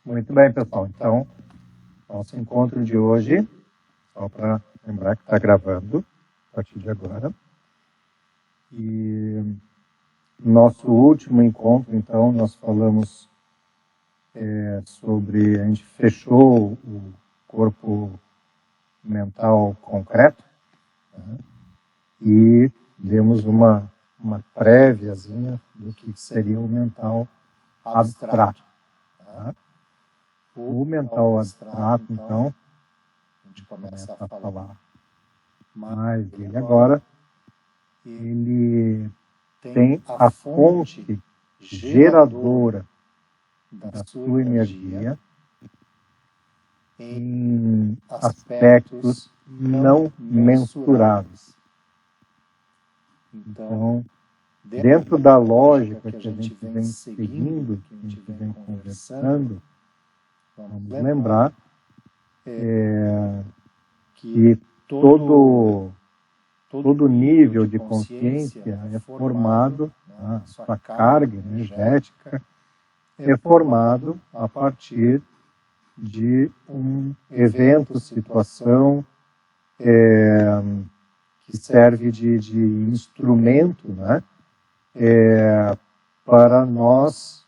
Muito bem, pessoal. Então, nosso encontro de hoje, só para lembrar que está gravando a partir de agora. E nosso último encontro, então, nós falamos sobre, a gente fechou o corpo mental concreto, né? E demos uma préviazinha do que seria o mental abstrato. Tá? O mental abstrato, então, a gente começa a falar mais dele agora. Ele tem a fonte geradora da sua energia em aspectos não mensuráveis. Então, dentro da lógica que a gente vem seguindo, que a gente vem conversando, vamos lembrar que todo nível de consciência é formado, a sua carga energética é formado a partir de um evento, situação, que serve de instrumento, né, para nós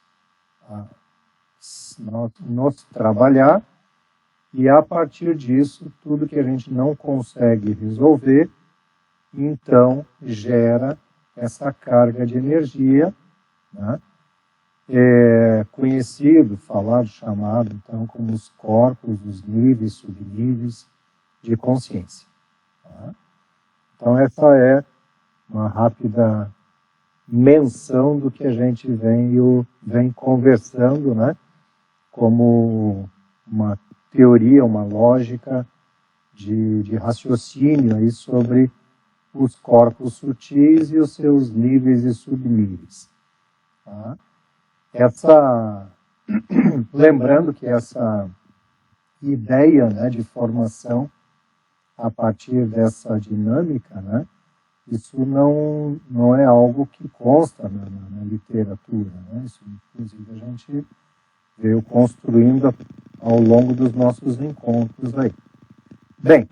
trabalhar, e a partir disso, tudo que a gente não consegue resolver, então gera essa carga de energia, né, conhecido, falado, chamado, então, como os corpos, os níveis, subníveis de consciência. Tá? Então, essa é uma rápida menção do que a gente vem conversando, né, como uma teoria, uma lógica de raciocínio aí sobre os corpos sutis e os seus níveis e subníveis. Tá? Lembrando que essa ideia, né, de formação a partir dessa dinâmica, né, isso não é algo que consta na literatura, né? Isso, inclusive, a gente veio construindo ao longo dos nossos encontros aí. Bem,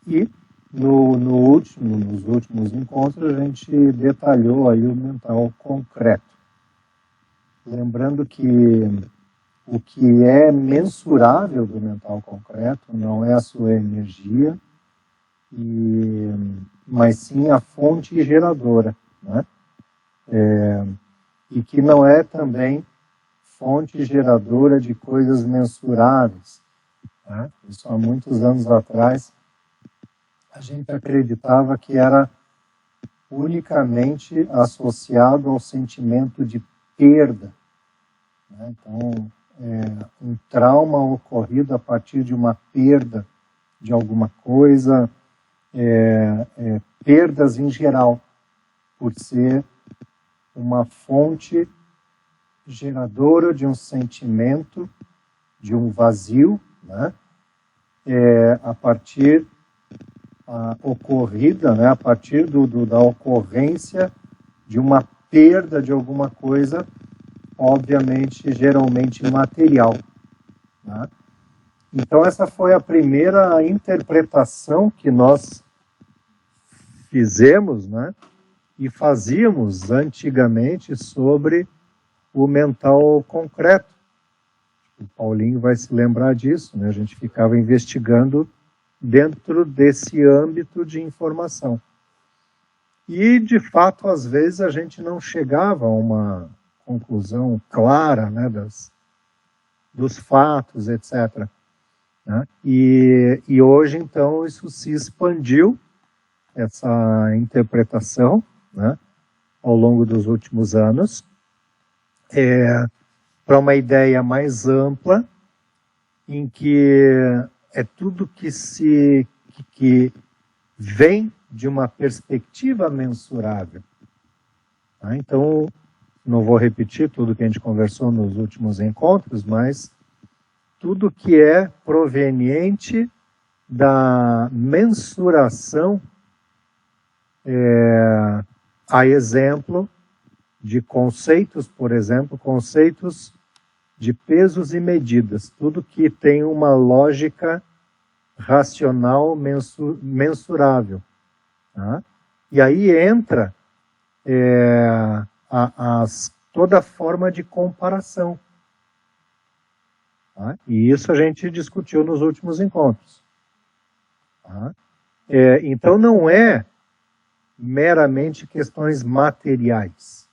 e nos últimos encontros a gente detalhou aí o mental concreto. Lembrando que o que é mensurável do mental concreto não é a sua energia, mas sim a fonte geradora, né? E que não é também fonte geradora de coisas mensuráveis. Né? Isso há muitos anos atrás, a gente acreditava que era unicamente associado ao sentimento de perda. Né? Então, um trauma ocorrido a partir de uma perda de alguma coisa, perdas em geral, por ser uma fonte geradora de um sentimento, de um vazio, né? A partir ocorrida, né? A partir da ocorrência de uma perda de alguma coisa, obviamente, geralmente material. Né? Então, essa foi a primeira interpretação que nós fizemos, né? E fazíamos antigamente sobre o mental concreto. O Paulinho vai se lembrar disso, né? A gente ficava investigando dentro desse âmbito de informação. E, de fato, às vezes a gente não chegava a uma conclusão clara, né, dos fatos, etc. Né? E hoje, então, isso se expandiu, essa interpretação, né, ao longo dos últimos anos, para uma ideia mais ampla, em que é tudo que vem de uma perspectiva mensurável. Tá? Então, não vou repetir tudo que a gente conversou nos últimos encontros, mas tudo que é proveniente da mensuração, a exemplo de conceitos, por exemplo, conceitos de pesos e medidas, tudo que tem uma lógica racional mensurável. Tá? E aí entra toda forma de comparação. Tá? E isso a gente discutiu nos últimos encontros. Tá? Então não é meramente questões materiais,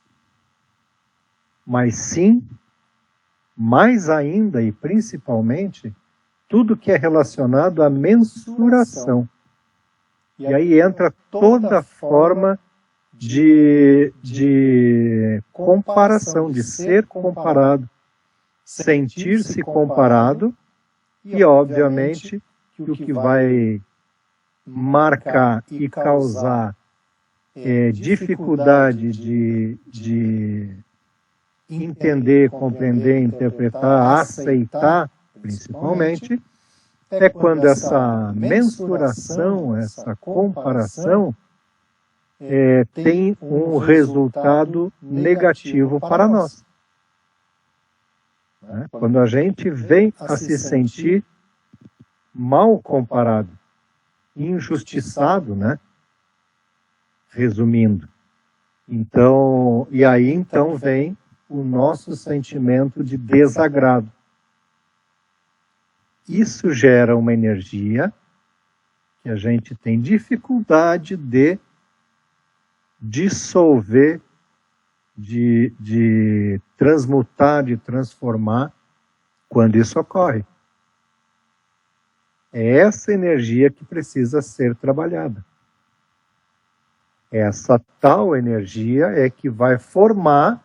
mas sim, mais ainda e principalmente, tudo que é relacionado à mensuração. E aí entra toda forma de comparação, de ser comparado, sentir-se comparado, e obviamente que o que vai marcar e causar dificuldade de entender, compreender, interpretar, aceitar, principalmente, é quando essa mensuração, essa comparação tem um resultado negativo para nós. Quando a gente vem a se sentir mal comparado, injustiçado, né? Resumindo. Então, e aí então vem o nosso sentimento de desagrado. Isso gera uma energia que a gente tem dificuldade de dissolver, de transmutar, de transformar quando isso ocorre. É essa energia que precisa ser trabalhada. Essa tal energia é que vai formar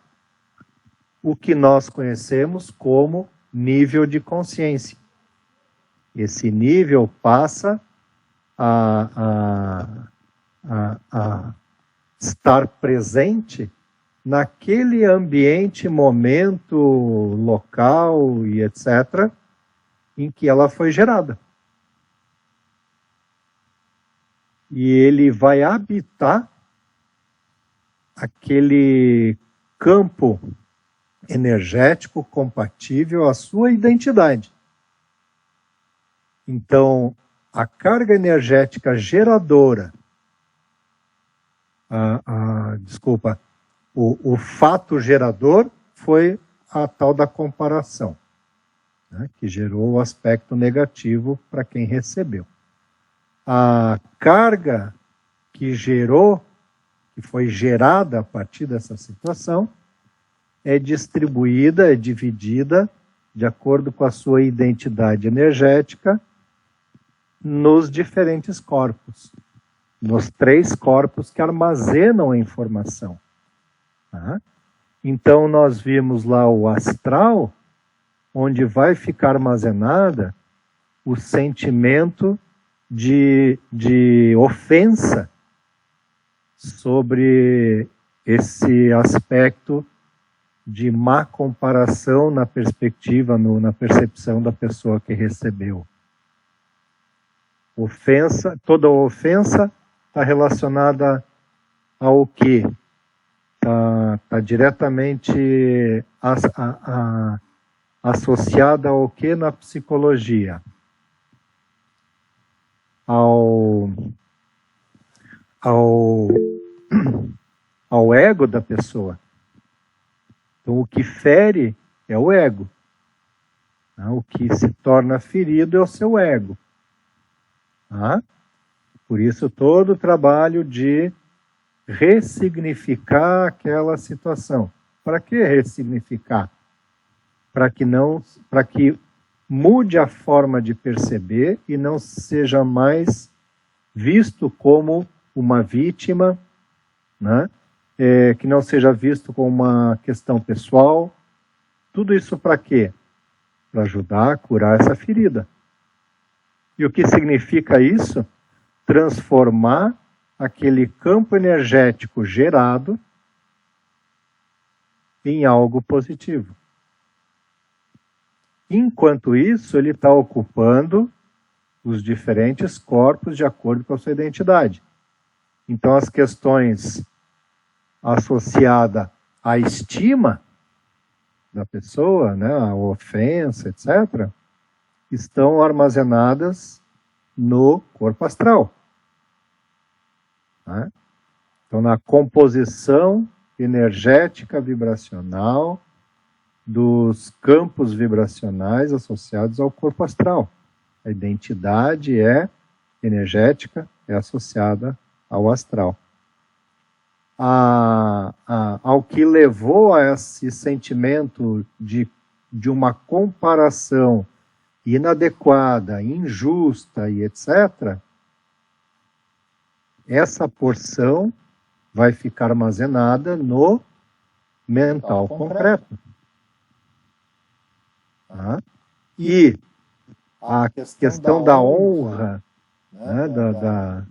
o que nós conhecemos como nível de consciência. Esse nível passa a estar presente naquele ambiente, momento, local e etc., em que ela foi gerada. E ele vai habitar aquele campo energético compatível à sua identidade. Então, a carga energética geradora, o fato gerador foi a tal da comparação, né, que gerou o aspecto negativo para quem recebeu. A carga que gerou, que foi gerada a partir dessa situação, é distribuída, é dividida de acordo com a sua identidade energética nos diferentes corpos, nos 3 corpos que armazenam a informação. Tá? Então nós vimos lá o astral, onde vai ficar armazenada o sentimento de ofensa sobre esse aspecto de má comparação na perspectiva, na percepção da pessoa que recebeu. Ofensa, toda ofensa está relacionada ao quê? Está diretamente associada ao quê na psicologia? Ao ego da pessoa. Então, o que fere é o ego. O que se torna ferido é o seu ego. Por isso, todo o trabalho de ressignificar aquela situação. Para que ressignificar? Para que mude a forma de perceber e não seja mais visto como uma vítima, né? Que não seja visto como uma questão pessoal. Tudo isso para quê? Para ajudar a curar essa ferida. E o que significa isso? Transformar aquele campo energético gerado em algo positivo. Enquanto isso, ele está ocupando os diferentes corpos de acordo com a sua identidade. Então, as questões associadas à estima da pessoa, né, a ofensa, etc., estão armazenadas no corpo astral. Né? Então, na composição energética vibracional dos campos vibracionais associados ao corpo astral. A identidade energética, é associada ao astral. Ao que levou a esse sentimento de uma comparação inadequada, injusta e etc., essa porção vai ficar armazenada no mental concreto. Tá? E a questão da honra, né,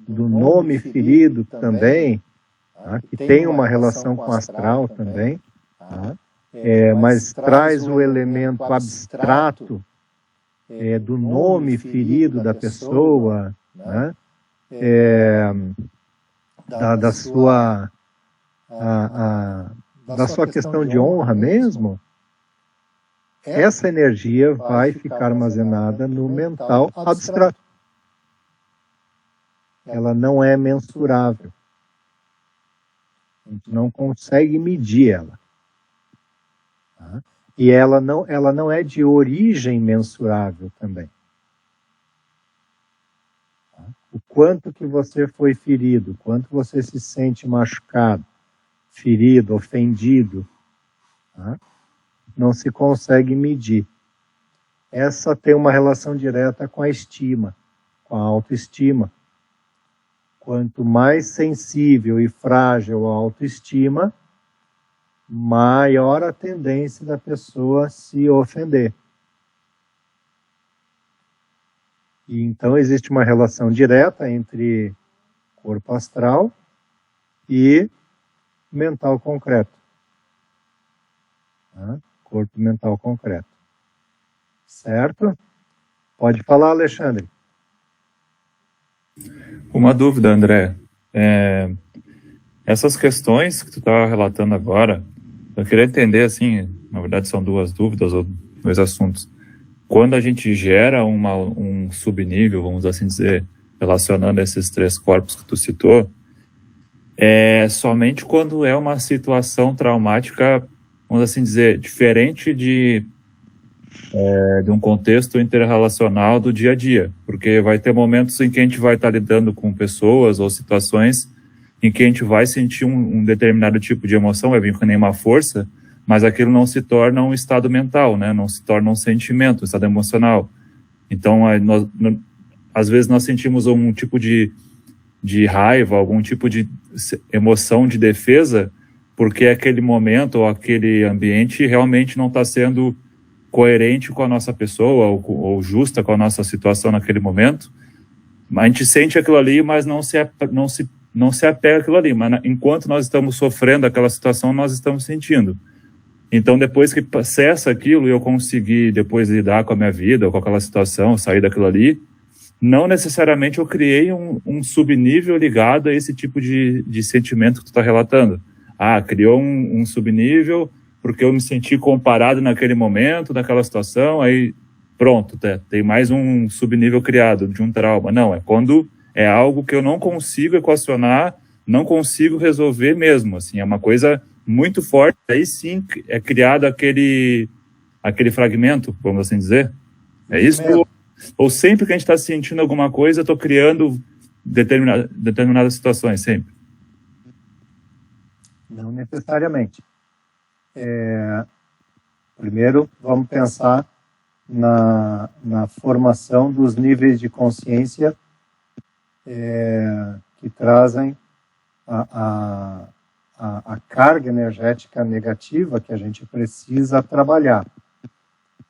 do nome ferido também, tá? Que tem uma relação com o astral também, tá? Mas traz o elemento abstrato do nome ferido da pessoa, né? Da sua questão de honra mesmo. Essa energia vai ficar armazenada no mental abstrato. Ela não é mensurável. A gente não consegue medir ela. Tá? E ela não é de origem mensurável também. Tá? O quanto que você foi ferido, quanto você se sente machucado, ferido, ofendido, tá? Não se consegue medir. Essa tem uma relação direta com a estima, com a autoestima. Quanto mais sensível e frágil a autoestima, maior a tendência da pessoa a se ofender. E então existe uma relação direta entre corpo astral e mental concreto. Tá? Corpo mental concreto. Certo? Pode falar, Alexandre. Uma dúvida, André. Essas questões que tu estava relatando agora, eu queria entender, assim, na verdade são duas dúvidas ou dois assuntos. Quando a gente gera um subnível, vamos assim dizer, relacionando esses três corpos que tu citou, somente quando é uma situação traumática, vamos assim dizer, diferente de um contexto interrelacional do dia a dia, porque vai ter momentos em que a gente vai estar lidando com pessoas ou situações em que a gente vai sentir um determinado tipo de emoção, vai vir com nenhuma força, mas aquilo não se torna um estado mental, né? Não se torna um sentimento, um estado emocional. Então, às vezes nós sentimos um tipo de raiva, algum tipo de emoção de defesa, porque aquele momento ou aquele ambiente realmente não está sendo coerente com a nossa pessoa ou justa com a nossa situação naquele momento. A gente sente aquilo ali, mas não se apega àquilo ali. Mas enquanto nós estamos sofrendo aquela situação, nós estamos sentindo. Então, depois que cessa aquilo e eu conseguir depois lidar com a minha vida ou com aquela situação, sair daquilo ali, não necessariamente eu criei um subnível ligado a esse tipo de sentimento que tu está relatando. Criou um subnível porque eu me senti comparado naquele momento, naquela situação, aí pronto, tem mais um subnível criado de um trauma. Não, é quando é algo que eu não consigo equacionar, não consigo resolver mesmo, assim, é uma coisa muito forte, aí sim é criado aquele fragmento, vamos assim dizer. É isso? Ou sempre que a gente está sentindo alguma coisa, eu estou criando determinadas situações, sempre? Não necessariamente. Primeiro, vamos pensar na formação dos níveis de consciência que trazem a carga energética negativa que a gente precisa trabalhar.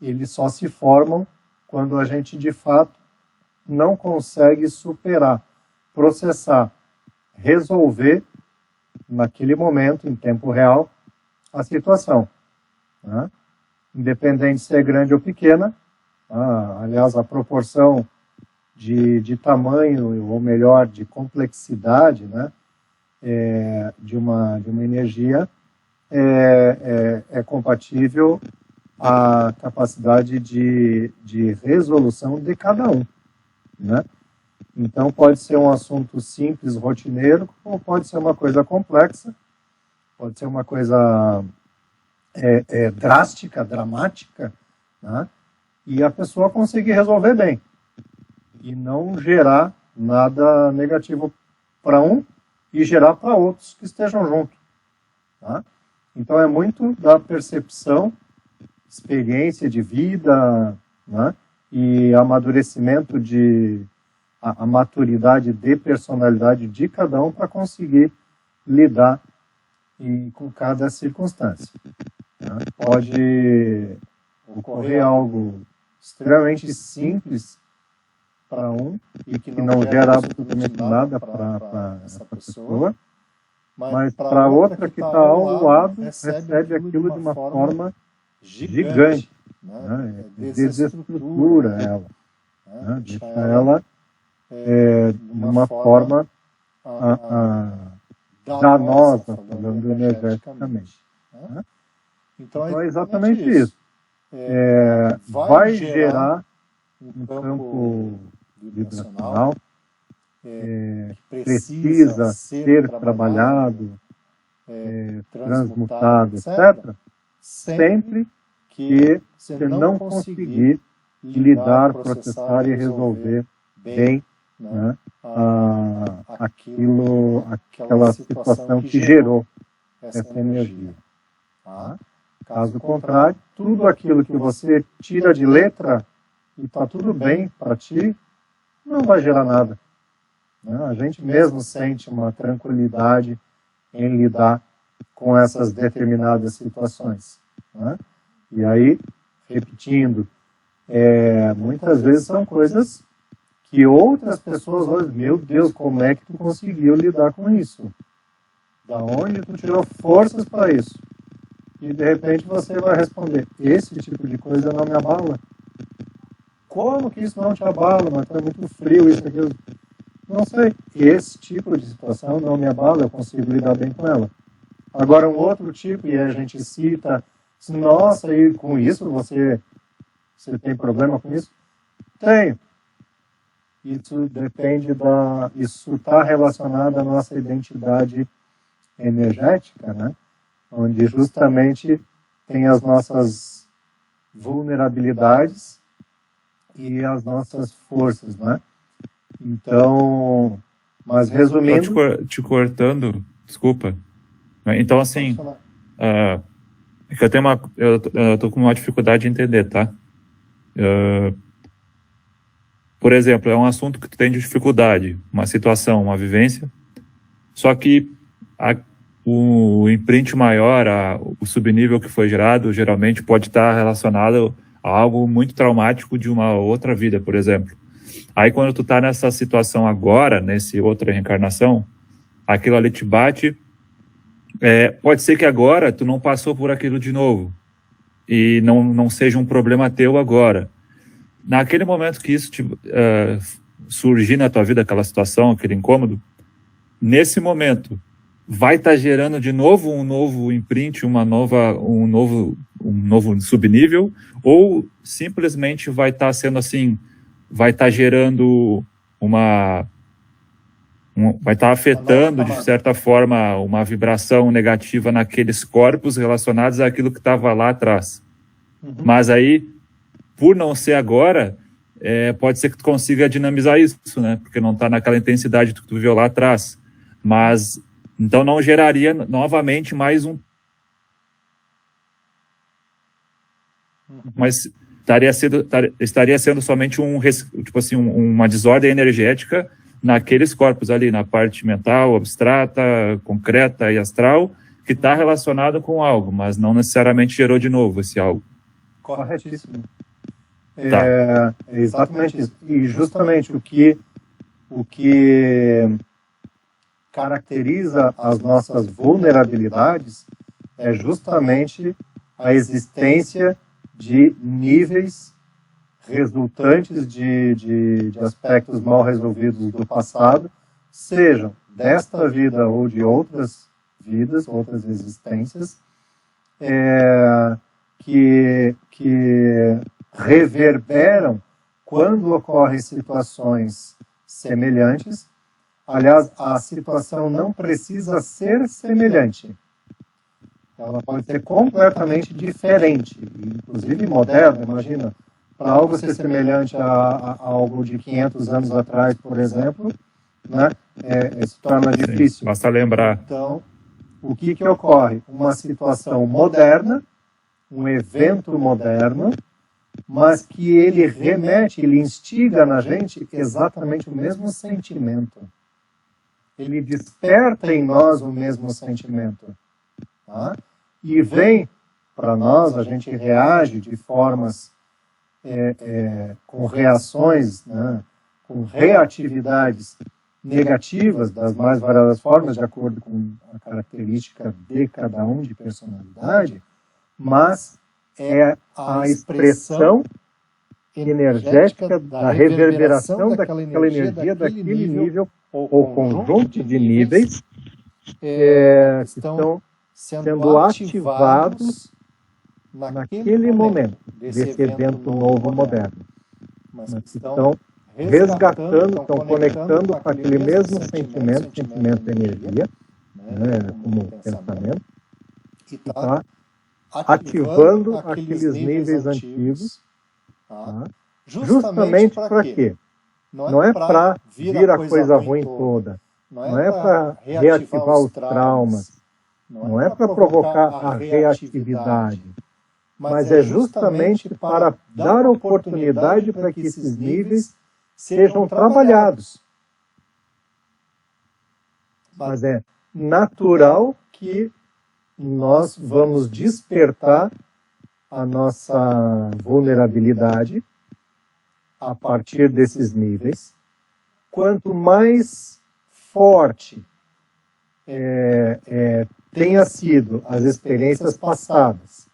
Eles só se formam quando a gente, de fato, não consegue superar, processar, resolver, naquele momento, em tempo real, a situação. Né? Independente se é grande ou pequena, aliás, a proporção de tamanho, ou melhor, de complexidade, né, de uma energia é compatível a capacidade de resolução de cada um, né? Então, pode ser um assunto simples, rotineiro, ou pode ser uma coisa complexa, pode ser uma coisa drástica, dramática, né? E a pessoa conseguir resolver bem e não gerar nada negativo para um e gerar para outros que estejam junto, tá? Então, é muito da percepção, experiência de vida, né? E amadurecimento a maturidade de personalidade de cada um para conseguir lidar com cada circunstância, né? Pode ocorrer algo extremamente simples para um e que não gera absolutamente nada para essa pessoa, mas para outra que está ao lado recebe aquilo de uma forma gigante, né? Desestrutura ela, né? Deixa ela de uma forma danosa, falando energeticamente, né? Então é exatamente isso. Vai gerar um campo vibracional que precisa ser trabalhado, transmutado, etc., sempre que você não conseguir lidar, processar e resolver bem, né, aquela situação que gerou essa energia, tá? Caso contrário, tudo aquilo que você tira de letra e está tudo bem para ti, não vai gerar nada, né? A gente mesmo sente uma tranquilidade em lidar com essas determinadas situações, né? E aí, repetindo, muitas vezes são coisas que outras pessoas olham, meu Deus, como é que tu conseguiu lidar com isso? Da onde tu tirou forças para isso? E de repente você vai responder, esse tipo de coisa não me abala. Como que isso não te abala? Mas tá muito frio isso, aquilo. Não sei, esse tipo de situação não me abala, eu consigo lidar bem com ela. Agora um outro tipo, e a gente cita, nossa, e com isso você tem problema com isso? Tenho. Isso depende isso está relacionado à nossa identidade energética, né? Onde justamente tem as nossas vulnerabilidades e as nossas forças, né? Então, mas resumindo... Te cortando, desculpa. Então, assim, eu tô com uma dificuldade de entender, tá? Por exemplo, é um assunto que tu tem de dificuldade, uma situação, uma vivência, só que o imprint maior, o subnível que foi gerado, geralmente pode estar relacionado a algo muito traumático de uma outra vida, por exemplo. Aí quando tu tá nessa situação agora, nessa outra reencarnação, aquilo ali te bate, pode ser que agora tu não passou por aquilo de novo, e não seja um problema teu agora. Naquele momento que isso surgir na tua vida, aquela situação, aquele incômodo, nesse momento vai estar gerando de novo um novo imprint, um novo subnível, ou simplesmente vai estar sendo assim, vai estar gerando vai estar afetando de certa forma uma vibração negativa naqueles corpos relacionados àquilo que estava lá atrás. Uhum. Mas aí, por não ser agora, pode ser que tu consiga dinamizar isso, né? Porque não está naquela intensidade que tu viveu lá atrás. Mas, então não geraria novamente mais um... Mas estaria sendo somente uma desordem energética naqueles corpos ali, na parte mental, abstrata, concreta e astral, que está relacionado com algo, mas não necessariamente gerou de novo esse algo. Corretíssimo. É exatamente isso. E justamente o que caracteriza as nossas vulnerabilidades é justamente a existência de níveis resultantes de aspectos mal resolvidos do passado, sejam desta vida ou de outras vidas, outras existências, que que reverberam quando ocorrem situações semelhantes. Aliás, a situação não precisa ser semelhante. Ela pode ser completamente diferente, inclusive moderna. Imagina, para algo ser semelhante a algo de 500 anos atrás, por exemplo, né, se torna difícil. Basta lembrar. Então, o que ocorre? Uma situação moderna, um evento moderno, mas que ele remete, ele instiga na gente exatamente o mesmo sentimento. Ele desperta em nós o mesmo sentimento. Tá? E vem para nós, a gente reage de formas, com reações, né, com reatividades negativas das mais variadas formas, de acordo com a característica de cada um de personalidade, mas é a expressão energética da reverberação daquela energia, daquele nível ou conjunto de níveis que estão sendo ativados naquele momento desse evento novo moderno. Mas que estão resgatando, estão conectando com aquele mesmo sentimento de energia, né, como pensamento, que está ativando aqueles níveis antigos, tá? Justamente para quê? Não é para vir a coisa ruim toda, não é para reativar os traumas, não é para provocar a reatividade, mas é justamente para dar oportunidade para que esses níveis sejam trabalhados. Mas é natural que nós vamos despertar a nossa vulnerabilidade a partir desses níveis. Quanto mais forte tenha sido as experiências passadas,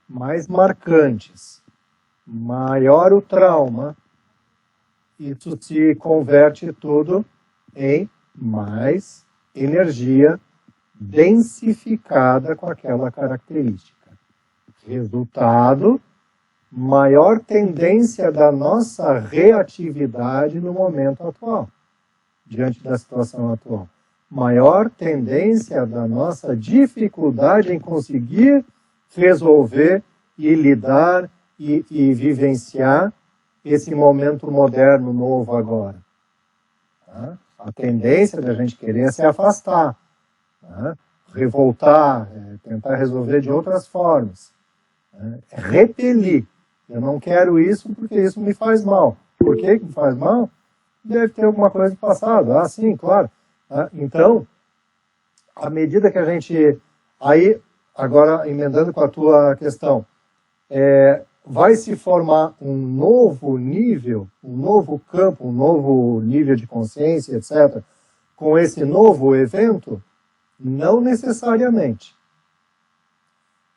mais marcantes, maior o trauma, isso se converte tudo em mais energia densificada com aquela característica. Resultado, maior tendência da nossa reatividade no momento atual, diante da situação atual. Maior tendência da nossa dificuldade em conseguir resolver e lidar e vivenciar esse momento moderno, novo agora. Tá? A tendência da gente querer é se afastar, tá? Revoltar, tentar resolver de outras formas, tá? Repelir. Eu não quero isso porque isso me faz mal. Por que me faz mal? Deve ter alguma coisa do passado. Ah, sim, claro. Tá? Então, à medida que a gente... Aí, agora, emendando com a tua questão, vai se formar um novo nível, um novo campo, um novo nível de consciência, etc., com esse novo evento? Não necessariamente.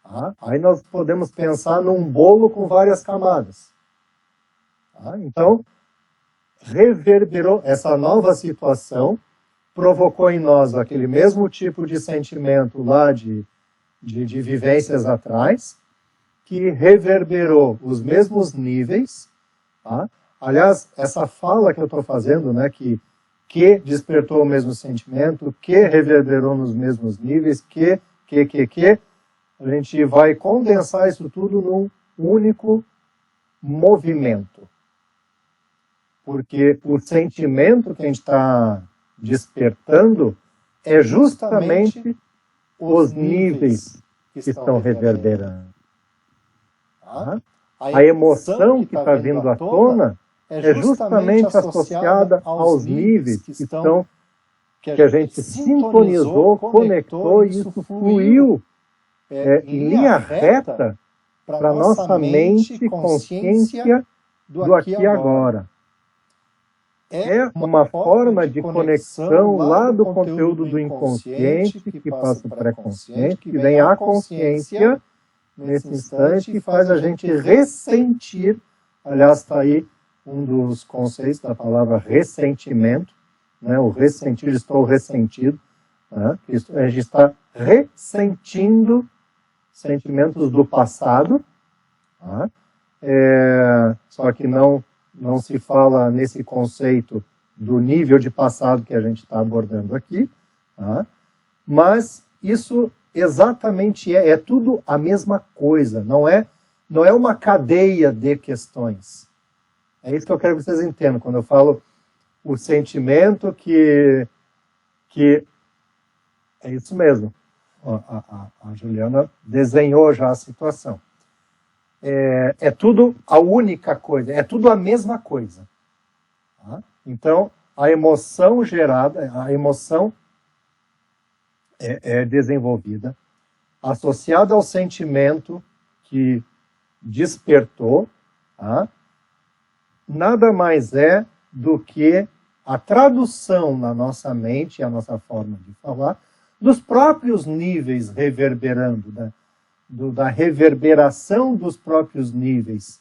Tá? Aí nós podemos pensar num bolo com várias camadas. Tá? Então, reverberou essa nova situação, provocou em nós aquele mesmo tipo de sentimento lá de vivências atrás, que reverberou os mesmos níveis. Tá? Aliás, essa fala que eu estou fazendo, né, que despertou o mesmo sentimento, que reverberou nos mesmos níveis, a gente vai condensar isso tudo num único movimento. Porque o sentimento que a gente está despertando é justamente os níveis que estão reverberando. Tá? A emoção que está vindo à tona é justamente associada aos níveis que a gente sintonizou, conectou, e isso fluiu em linha reta para a nossa mente e consciência do aqui e agora. É uma forma de conexão lá do conteúdo do inconsciente, que passa para o pré-consciente, que vem à consciência nesse instante e faz a gente ressentir. Aliás, está aí um dos conceitos da palavra ressentimento, né? O ressentir, estou ressentido. Né? A gente está ressentindo sentimentos do passado Tá? Só que não se fala nesse conceito do nível de passado que a gente está abordando aqui, tá? Mas isso exatamente é tudo a mesma coisa, não é uma cadeia de questões. É isso que eu quero que vocês entendam, quando eu falo o sentimento que é isso mesmo. A Juliana desenhou já a situação. É tudo a única coisa, é tudo a mesma coisa. Tá? Então, a emoção gerada, a emoção é desenvolvida, associada ao sentimento que despertou, tá? Nada mais é do que a tradução na nossa mente, a nossa forma de falar, dos próprios níveis reverberando, da reverberação dos próprios níveis,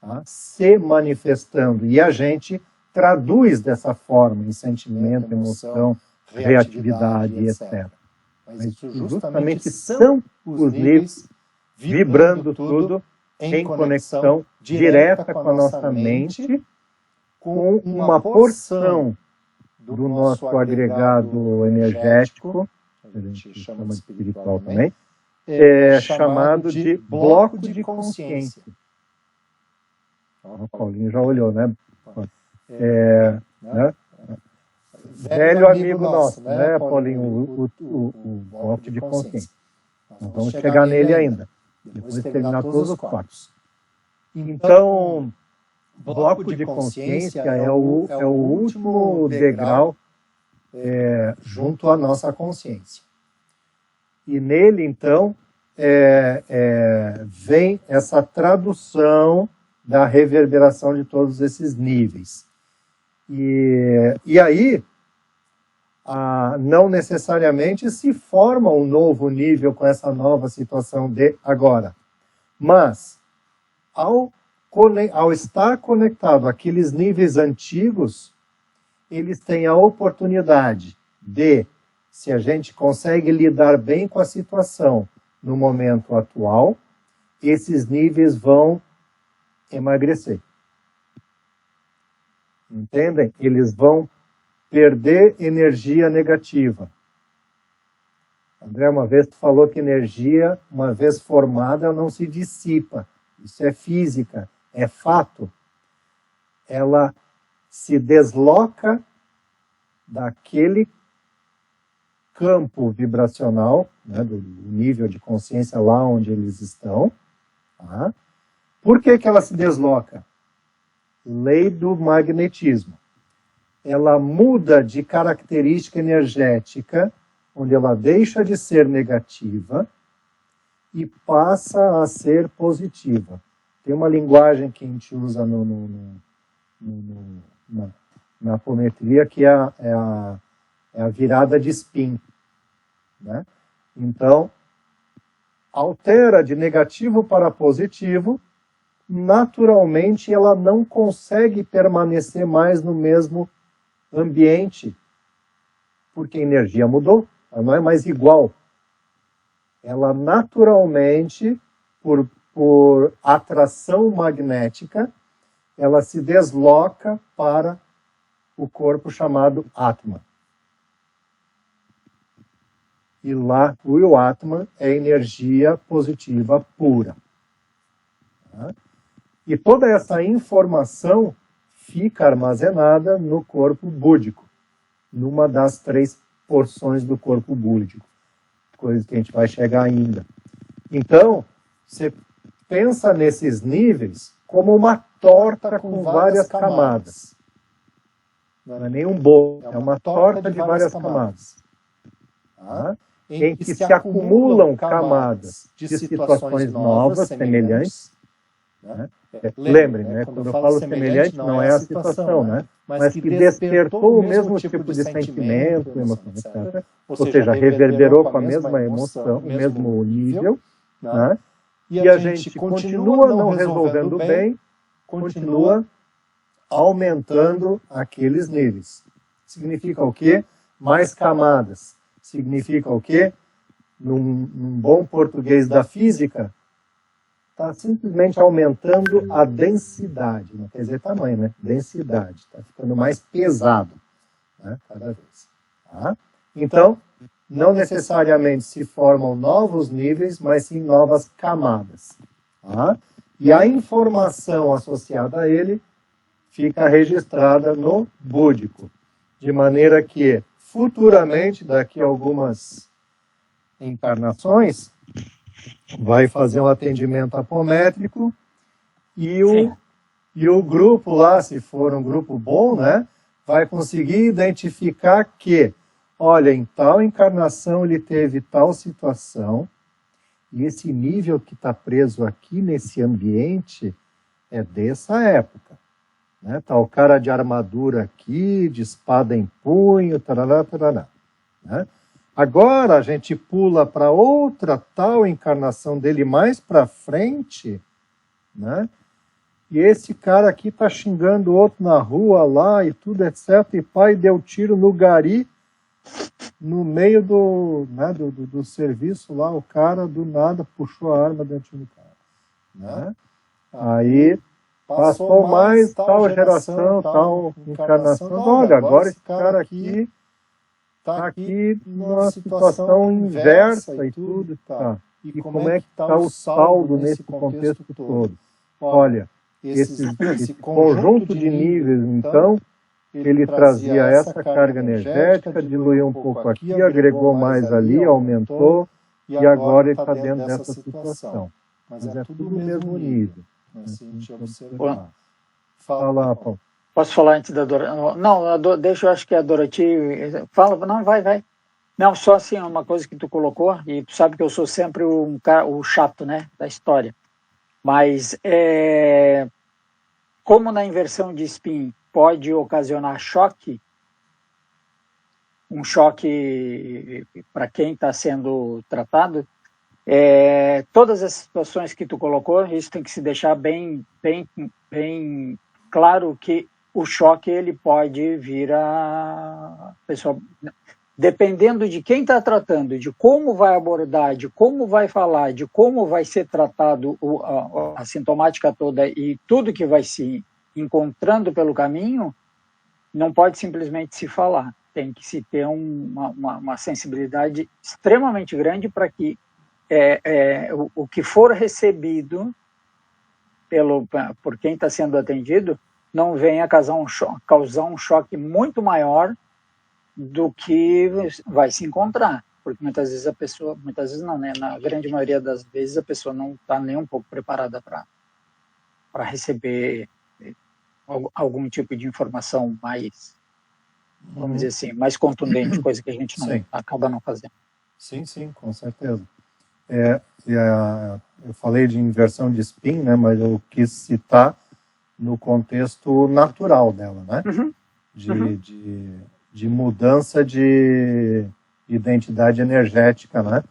tá? Se manifestando. E a gente traduz dessa forma em sentimento, emoção, reatividade, etc. Mas isso justamente são os níveis vibrando tudo em conexão direta com a nossa mente, com uma porção do nosso agregado energético, que a gente chama de espiritual também, chamado de bloco de consciência. O Paulinho já olhou, né? Né? Velho amigo nosso, né, Paulinho? O bloco de consciência. Nós vamos chegar nele ainda, depois de terminar todos os quartos. Então, bloco de consciência é o último degrau junto à nossa consciência. E nele, então, vem essa tradução da reverberação de todos esses níveis. E aí, não necessariamente se forma um novo nível com essa nova situação de agora. Mas, ao estar conectado àqueles níveis antigos, eles têm a oportunidade de, se a gente consegue lidar bem com a situação no momento atual, esses níveis vão emagrecer. Entendem? Eles vão perder energia negativa. André, uma vez tu falou que energia, uma vez formada, não se dissipa. Isso é física, é fato. Ela se desloca daquele campo vibracional, né, do nível de consciência lá onde eles estão. Tá? Por que ela se desloca? Lei do magnetismo. Ela muda de característica energética, onde ela deixa de ser negativa e passa a ser positiva. Tem uma linguagem que a gente usa na apometria que é a virada de spin. Né? Então, altera de negativo para positivo, naturalmente ela não consegue permanecer mais no mesmo ambiente, porque a energia mudou, ela não é mais igual. Ela naturalmente, por atração magnética, ela se desloca para o corpo chamado Atman. E lá, o Atman é energia positiva pura. Tá? E toda essa informação fica armazenada no corpo búdico, numa das 3 porções do corpo búdico, coisa que a gente vai chegar ainda. Então, você pensa nesses níveis como uma torta com várias camadas. Não é nem um bolo, é uma torta de várias camadas. Tá? Em que se acumulam camadas de situações novas, semelhantes. Né? Lembrem, né? Quando eu falo semelhante, não é a situação, né? Mas que despertou o mesmo tipo de sentimento, emoção, etc. Ou seja, reverberou com a mesma emoção, o mesmo nível, né? E a gente continua não resolvendo bem, continua aumentando aqueles níveis. Significa o quê? Mais camadas. Significa o quê? Num bom português da física, está simplesmente aumentando a densidade, não quer dizer tamanho, né? Densidade, está ficando mais pesado, né? Cada vez. Tá? Então, não necessariamente se formam novos níveis, mas sim novas camadas. Tá? E a informação associada a ele fica registrada no búdico, de maneira que futuramente, daqui a algumas encarnações, vai fazer um atendimento apométrico e o grupo lá, se for um grupo bom, né, vai conseguir identificar que, olha, em tal encarnação ele teve tal situação e esse nível que está preso aqui nesse ambiente é dessa época. Né? Tá o cara de armadura aqui, de espada em punho, tarará, tarará. Né? Agora a gente pula para outra tal encarnação dele mais para frente, né? E esse cara aqui tá xingando o outro na rua lá e tudo, etc. E pai deu tiro no gari, no meio do serviço lá, o cara do nada puxou a arma dentro do cara. Né? Aí passou mais tal geração, tal encarnação. Olha, agora esse cara aqui está aqui numa situação inversa e tudo. Tá. E como é que está o saldo nesse contexto todo? Olha, esse conjunto de níveis, então, ele trazia essa carga energética, diluiu um pouco aqui, agregou mais ali, aumentou, e agora ele está dentro dessa situação. Mas é tudo no mesmo nível. Se a gente observar. Fala, Paulo. Posso falar antes da Dorothy? Não, deixa, eu acho que a Dorothy... Fala, não, vai. Não, só assim, uma coisa que tu colocou, e tu sabe que eu sou sempre o chato, né, da história. Mas, como na inversão de spin pode ocasionar choque, um choque para quem está sendo tratado, todas as situações que tu colocou, isso tem que se deixar bem claro que o choque ele pode vir a pessoa, dependendo de quem está tratando, de como vai abordar, de como vai falar, de como vai ser tratado a sintomática toda e tudo que vai se encontrando pelo caminho, não pode simplesmente se falar. Tem que se ter uma sensibilidade extremamente grande para que o que for recebido por quem está sendo atendido não venha causar um choque muito maior do que vai se encontrar, porque muitas vezes não, né? Na grande maioria das vezes a pessoa não está nem um pouco preparada para receber algum tipo de informação mais, vamos dizer assim, mais contundente, coisa que a gente acaba não fazendo. Sim, com certeza. Eu falei de inversão de spin, né, mas eu quis citar no contexto natural dela, né? De mudança de identidade energética, né?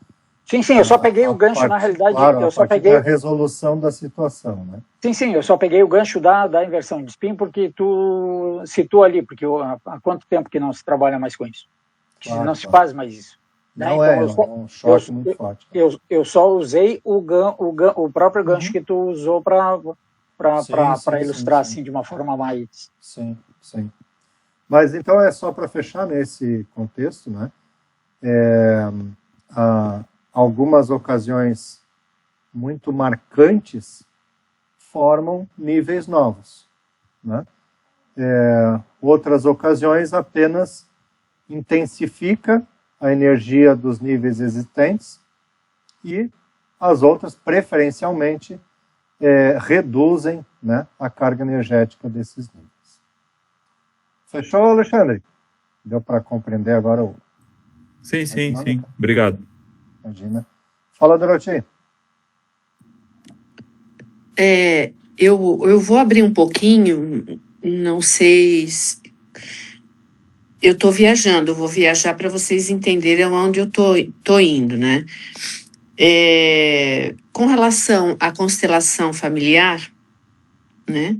Sim, eu só peguei o gancho, na realidade, claro, eu só peguei a resolução da situação, né? Sim, eu só peguei o gancho da inversão de spin porque tu citou ali, porque há quanto tempo que não se trabalha mais com isso? Claro, não se faz mais isso. Não, né? então, é um choque muito forte. Eu só usei o próprio gancho que tu usou para ilustrar assim de uma forma mais... Sim. Mas então é só para fechar nesse contexto, né? Algumas ocasiões muito marcantes formam níveis novos, né? Outras ocasiões apenas intensifica a energia dos níveis existentes e as outras, preferencialmente, reduzem, né, a carga energética desses níveis. Fechou, Alexandre? Deu para compreender agora o... Sim. Obrigado. Imagina. Fala, Dorothy. Eu vou abrir um pouquinho, não sei... Eu estou viajando, vou viajar para vocês entenderem onde eu tô indo, né? Com relação à constelação familiar, né?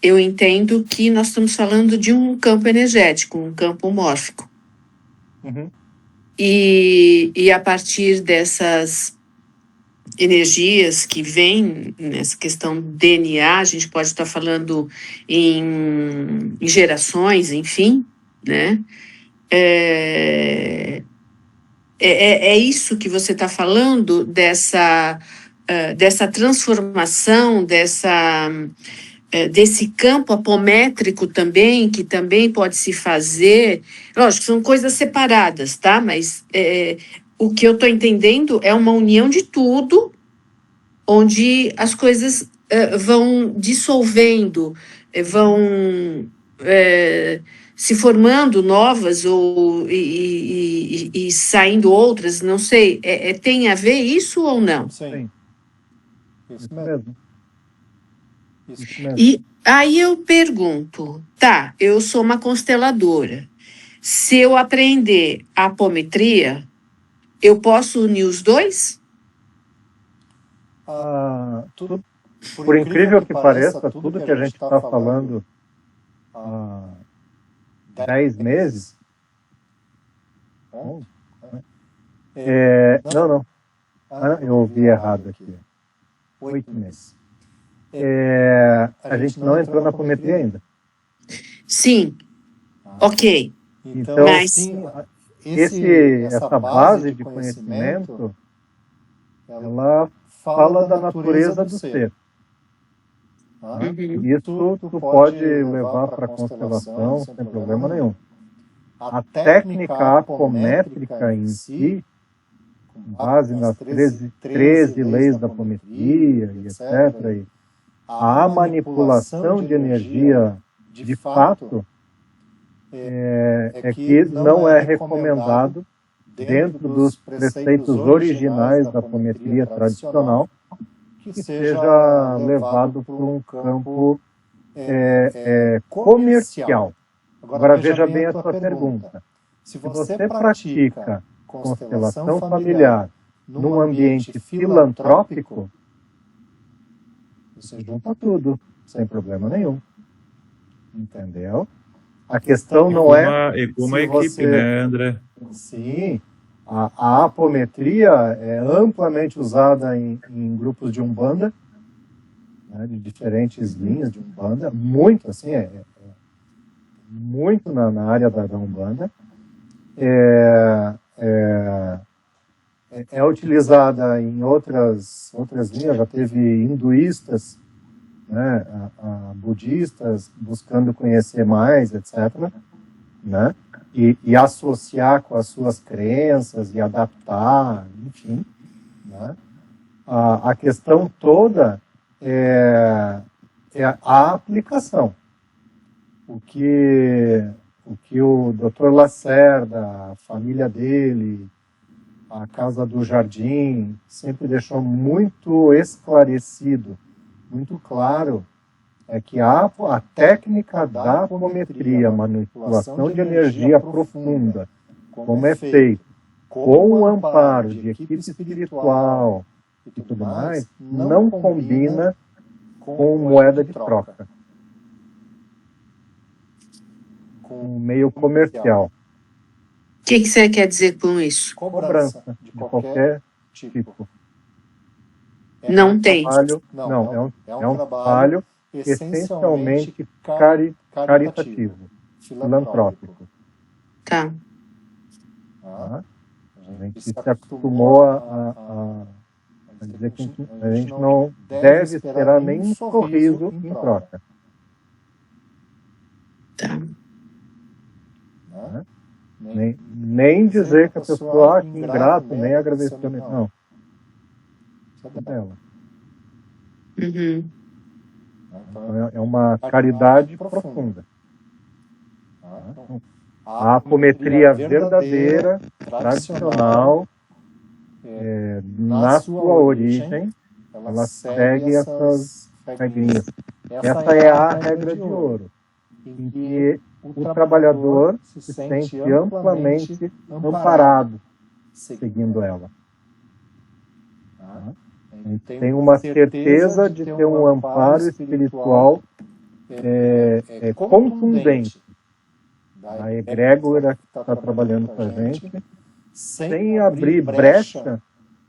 Eu entendo que nós estamos falando de um campo energético, um campo mórfico. E a partir dessas energias que vêm nessa questão DNA, a gente pode estar falando em gerações, enfim, né? É isso que você está falando, dessa transformação, desse campo apométrico também, que também pode se fazer. Lógico, são coisas separadas, tá? Mas o que eu estou entendendo é uma união de tudo, onde as coisas vão dissolvendo, vão se formando novas e saindo outras, não sei. Tem a ver isso ou não? Sim. Isso mesmo. Isso mesmo. E aí eu pergunto, tá, eu sou uma consteladora. Se eu aprender apometria, eu posso unir os dois? Por incrível que pareça, tudo que a gente está falando há 10 meses... Não. Eu ouvi errado aqui. 8 meses. A gente não entrou na apometria ainda. Sim. Ok. Então, Mas... essa base de conhecimento, ela fala da natureza do ser. Isso tu pode levar para a constelação sem problema nenhum. A técnica apométrica em si, com base nas 13 leis da apometria e etc., a manipulação de energia de fato é que não é recomendado, dentro dos preceitos originais da apometria tradicional, que seja levado para um campo comercial. Agora veja bem a sua pergunta. Se você pratica constelação familiar num ambiente filantrópico, você junta tudo, sem problema nenhum. Entendeu? A questão não é... E com uma equipe, né, André? Sim. A apometria é amplamente usada em grupos de Umbanda, né, de diferentes linhas de Umbanda, muito, assim, muito na área da Umbanda. É utilizada em outras linhas, já teve hinduístas, né, budistas buscando conhecer mais, etc., né, e associar com as suas crenças e adaptar, enfim, né. A questão toda é a aplicação. O que o Dr. Lacerda, a família dele, a Casa do Jardim, sempre deixou muito esclarecido, muito claro, é que a técnica da apometria, manipulação de energia profunda, como é feito, com o amparo de equipe espiritual e tudo mais, não combina com moeda de troca, com o meio comercial. O que você quer dizer com isso? Cobrança de qualquer tipo. Não tem. É um trabalho essencialmente caritativo, filantrópico. Tá. A gente se acostumou a dizer que a gente não deve esperar nenhum sorriso em troca. Tá. Nem dizer que a pessoa, que ingrato, nem agradecimento, não. Isso é dela. Uhum. Então, é uma caridade profunda. A apometria verdadeira, tradicional, na sua origem, ela segue essas regrinhas. Essa é a regra de ouro, em que o trabalhador se sente amplamente amparado seguindo ela. Tem uma certeza de ter um amparo espiritual contundente da egrégora que está trabalhando com a gente, sem abrir brecha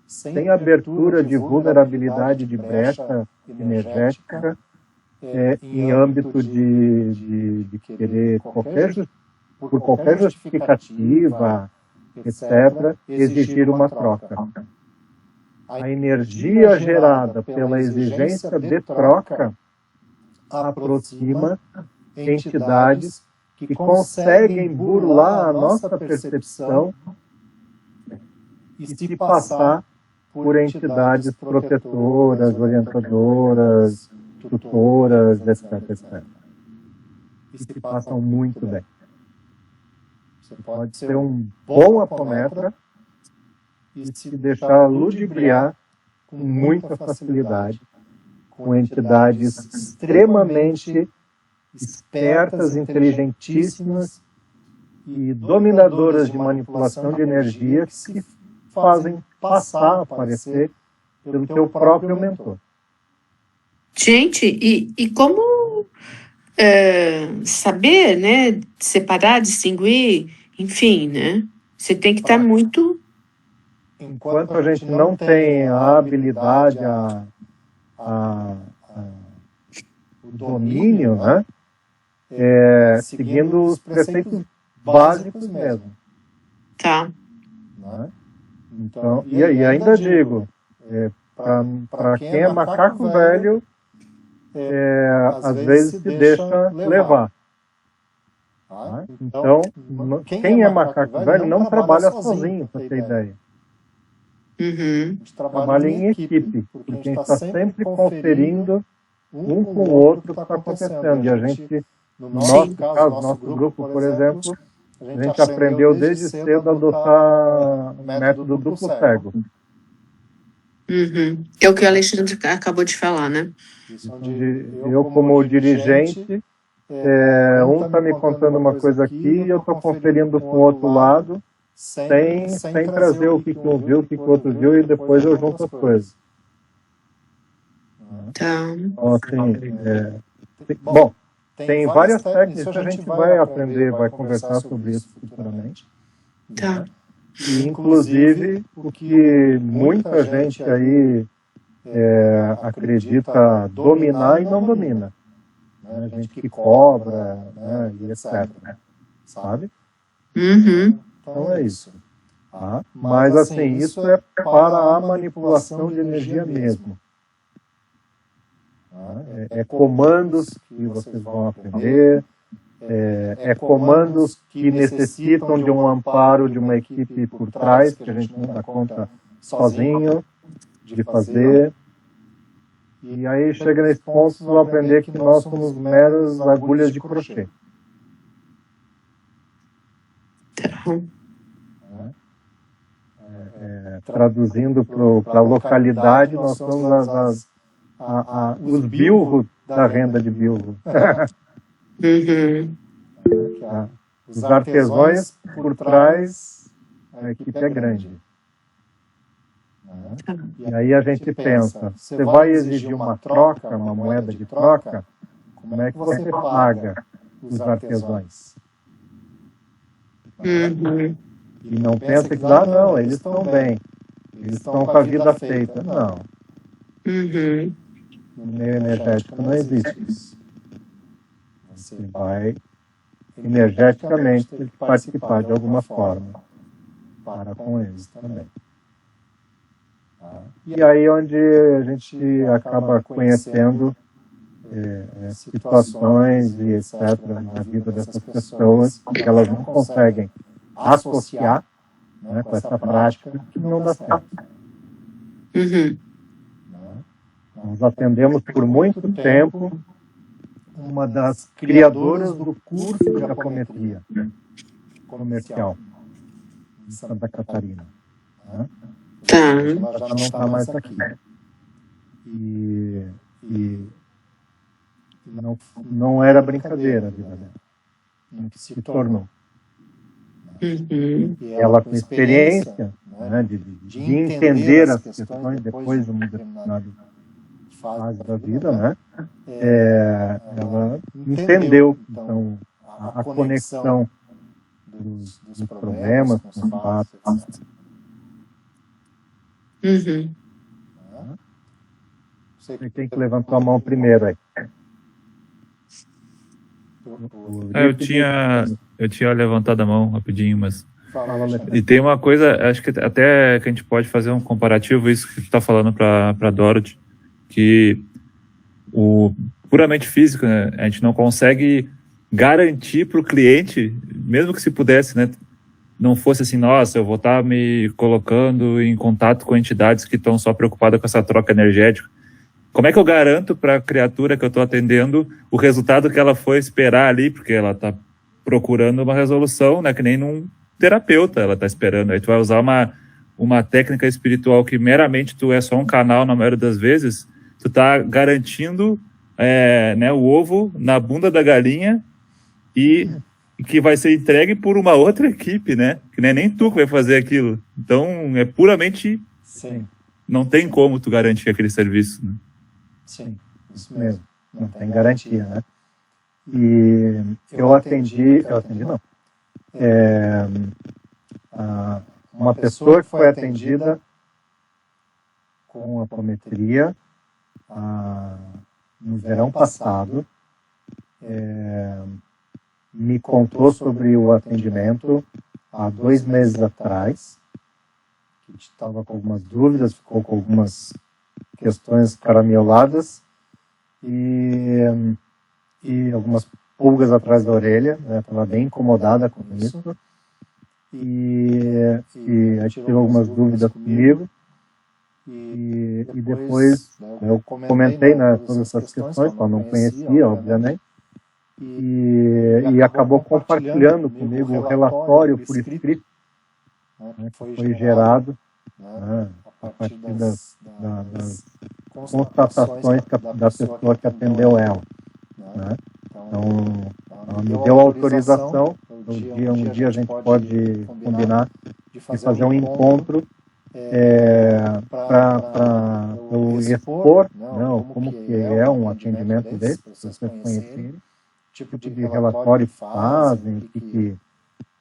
sem abertura de vulnerabilidade de brecha energética, em âmbito de querer por qualquer justificativa, etc., exigir uma troca. A energia gerada pela exigência de troca aproxima entidades que conseguem burlar a nossa percepção e se passar por entidades protetoras, orientadoras, tutoras, etc., etc. E se passam muito bem. Você pode ser um bom apometra e se deixar ludibriar com muita facilidade, com entidades extremamente espertas, inteligentíssimas e dominadoras de manipulação de energia que se fazem passar, aparecer pelo teu próprio mentor. Gente, e como saber, né, separar, distinguir, enfim, né? Você tem que estar muito... Enquanto a gente não tem a habilidade, o domínio, né? Seguindo os preceitos básicos mesmo. Tá. Né? Então, e ainda digo, para quem é macaco velho, às vezes se deixa levar. Tá? Então, quem é macaco velho não trabalha sozinho, para ter ideia. Uhum. A gente trabalha em equipe, porque a gente está sempre conferindo um com o outro o que está acontecendo. E a gente, no nosso caso, nosso grupo, por exemplo, a gente aprendeu desde cedo a adotar o método duplo cego. Uhum. É o que o Alexandre acabou de falar, né? Eu, como dirigente, um está me contando uma coisa aqui e eu estou conferindo com o outro lado, sem trazer o que um viu, o que o outro viu, e depois eu junto as coisas. Tá. Então, assim, bom, tem várias técnicas que a gente vai aprender, vai conversar sobre isso futuramente. Tá. E, inclusive, o que muita gente aí acredita dominar e não domina. Né? Gente que cobra, né? E etc. Sabe? Uhum. Então é isso. Tá? Mas, assim, isso é para a manipulação de energia mesmo. Tá? É comandos que vocês vão aprender, comandos que necessitam de um amparo de uma equipe por trás, que a gente não dá conta sozinho de fazer. E aí chega nesse ponto, vocês vão aprender que nós somos meras agulhas de crochê. Traduzindo para a localidade, nós somos os bilros da renda de bilro. Uhum. Os artesãos por trás, a equipe é grande. E aí a gente pensa, você vai exigir uma troca, uma moeda de troca, como é que você paga os artesãos? Uhum. E não pensa que, não, eles estão bem, eles estão com a vida feita. Não. Uhum. No meio energético não existe isso. Você vai energeticamente ter que participar de alguma forma para com eles também. E aí onde a gente acaba conhecendo situações e etc. na vida dessas pessoas que elas não conseguem associar, né, com essa prática que não dá certo. Uhum. Nós atendemos por muito tempo uma das criadoras do curso de apometria comercial de Santa Catarina. Né? Tá. Ela já não está mais aqui. E não era brincadeira a vida dela. No que se tornou. Uhum. Ela com experiência, né, de entender as questões depois de uma determinada fase da vida, né? Ela entendeu então a conexão dos problemas com os fatos. Uhum. Você tem que levantar a mão primeiro aí. Eu tinha levantado a mão rapidinho, mas... Fala, Alexandre. E tem uma coisa, acho que até que a gente pode fazer um comparativo, isso que tu está falando para Dorothy, que o puramente físico, né, a gente não consegue garantir para o cliente, mesmo que se pudesse, né, não fosse assim, nossa, eu vou estar me colocando em contato com entidades que estão só preocupadas com essa troca energética. Como é que eu garanto para a criatura que eu estou atendendo o resultado que ela foi esperar ali, porque ela está procurando uma resolução, né, que nem num terapeuta ela está esperando. Aí tu vai usar uma técnica espiritual que meramente tu é só um canal na maioria das vezes, tu está garantindo né, o ovo na bunda da galinha e que vai ser entregue por uma outra equipe, né? Que não é nem tu que vai fazer aquilo. Então, é puramente... Sim. Não tem como tu garantir aquele serviço, né? Sim, isso mesmo. Não tem garantia, né? E eu atendi não. Uma pessoa que foi atendida com apometria no verão passado, me contou sobre o atendimento há 2 meses atrás, que estava com algumas dúvidas, ficou com algumas questões carameladas e algumas pulgas atrás da orelha, estava bem incomodada com isso. E aí tive algumas dúvidas comigo. E depois eu comentei, né, todas essas questões, que eu não conhecia, obviamente. E acabou compartilhando comigo o relatório por escrito, né, que foi gerado a partir das constatações da pessoa que atendeu ela. Né? Então, ela me deu autorização. Um dia a gente pode combinar de fazer um encontro para eu expor como que é um atendimento desse, para vocês conhecerem o tipo de relatório que fazem,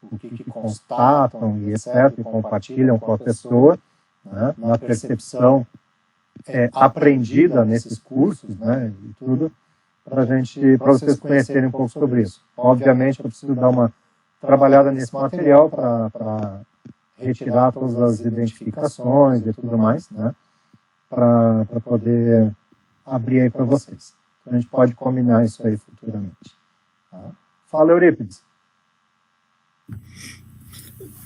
o que constatam e etc., e compartilham com a pessoa, né, na percepção aprendida nesses cursos, né, e tudo, para vocês conhecerem um pouco sobre isso. Obviamente, eu preciso dar uma trabalhada nesse material para retirar todas as identificações e tudo mais, né, para poder abrir aí para vocês. Então, a gente pode combinar isso aí futuramente. Tá? Fala, Eurípides.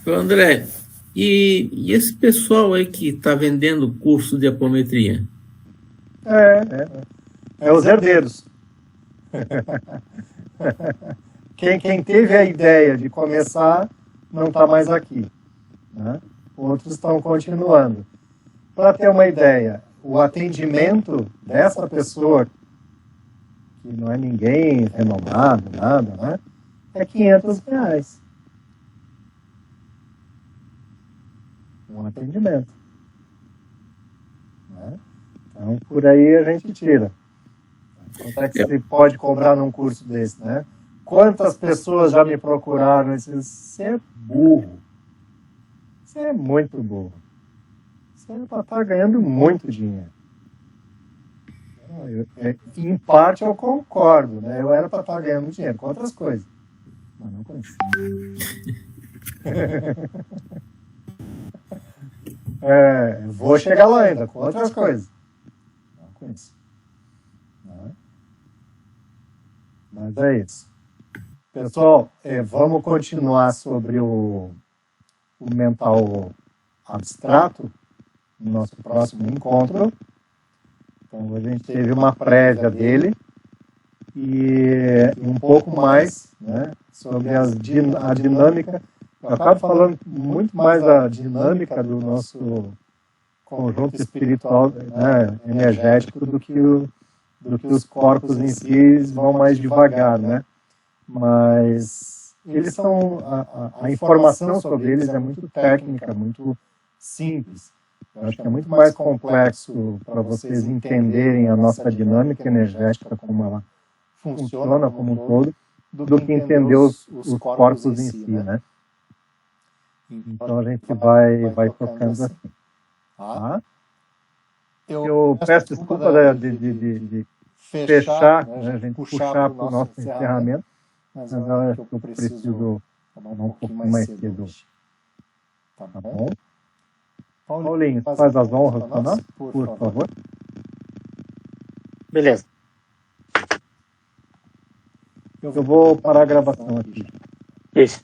André, e esse pessoal aí que está vendendo curso de apometria? É os herdeiros. Quem teve a ideia de começar não está mais aqui, né? Outros estão continuando. Para ter uma ideia, o atendimento dessa pessoa, que não é ninguém renomado, nada, né, é R$500. Um atendimento. Né? Então, por aí a gente tira. Quanto é que você pode cobrar num curso desse, né? Quantas pessoas já me procuraram e disseram, você é burro. Você é muito burro. Você está ganhando muito dinheiro. Em parte eu concordo, né? Eu era para estar ganhando dinheiro com outras coisas. Mas não com isso. Vou chegar lá ainda, com outras coisas. Não com isso. Não. Mas é isso. Pessoal, vamos continuar sobre o mental abstrato no nosso próximo encontro. Então, a gente teve uma prévia dele e um pouco mais, né, sobre a dinâmica. Eu acabo falando muito mais da dinâmica do nosso conjunto espiritual, né, energético do que os corpos em si vão mais devagar, né? Mas eles são a informação sobre eles é muito técnica, muito simples. Eu acho que é muito mais complexo para vocês entenderem a nossa dinâmica energética, como ela funciona como um todo, do que entender os corpos em si, né? Então a gente vai tocando assim. Tá? Eu peço desculpa de fechar, né, a gente puxar para o nosso encerramento, mas eu acho que eu preciso tomar um pouquinho mais cedo hoje. Tá bom? Paulinho, faz as honras para nós, por favor. Beleza. Eu vou parar a gravação aqui. Isso.